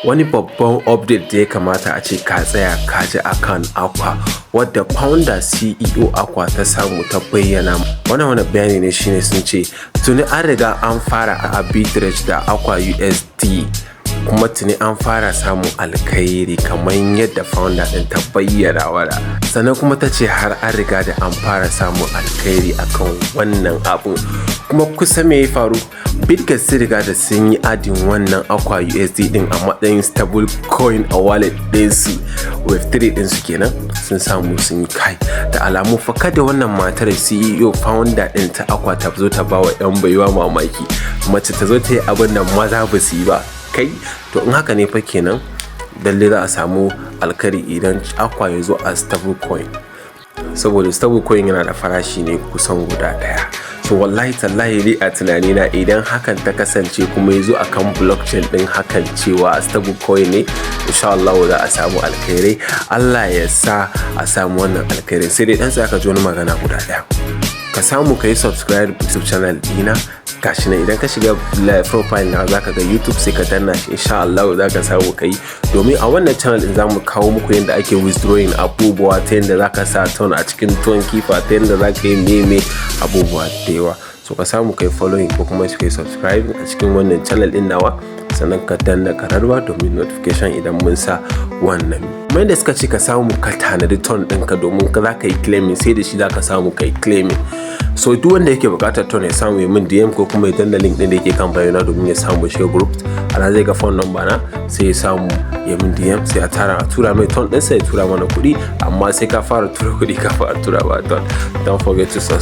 wani babban update da ya kamata a ce ka tsaya ka ji akan Aqua, wadda founder CEO Aqua ta samu ta bayyana. Wannan bayani ne shine sun ce tuni an riga an fara arbitrage da Aqua USD, kuma tuni an fara samun alkhairi kamar yadda founder din ta bayyana wada. Sannan kuma ta ce har an riga da an fara samun alkhairi akan wannan abu. Kuma kusa me ya faru? Bitget sun riga da sun yi adin wannan Aqua USD din a matsayin stable coin a wallet ɗinsu, Web3 ɗinsu kenan, sun samu sun yi kai. Da alamu fa kada wannan matar CEO founder din ta Aqua ta zo ta bawa 'yan baiwa mamaki, mace ta zo ta yi abin da maza ba su yi ba. Kai to in haka ne fa kenan dalle za a samu alkhairi idan Aqua ya zo a stable coin, saboda stable coin yana da farashi ne kusan guda ɗaya. So wallahi tallahi dai a tunani na idan hakan ta kasance kuma ya zo akan blockchain din hakan cewa stable coin ne, insha Allah za a samu alkhairai. Allah ya sa a samu wannan alkhairai. Sai dai dan sai ka ji wani magana guda ɗaya, ka samu ka yi subscribe YouTube channel dina. Gashi nan idan ka shiga profile na zaka ga YouTube, sai ka danna shi, insha Allah zaka samu kai. Domin a wannan channel din zamu kawo muku yadda ake withdrawing abubuwa, ta yadda zaka sa ton a cikin ton kifa, ta yadda zaka yi meme abubuwa da yawa. So ka samu kai following ko kuma kai subscribe a cikin wannan channel din nawa, sannan ka danna kararwa domin notification idan mun sa wannan. Kuma yadda suka ce ka samu ka tanadi ton ɗinka domin ka za ka yi claiming, sai da shi za ka samu ka yi claiming. So duk wanda yake bukatar ton ya samu ya min DM ko kuma ya danna link din da yake kan bayana domin ya samu shiga group. Ana zai ga phone number na, sai ya samu ya min DM, sai a tura mai ton din, sai ya tura mana kuɗi, amma sai ka fara tura kuɗi kafin a tura ba ton. Don't forget to subscribe.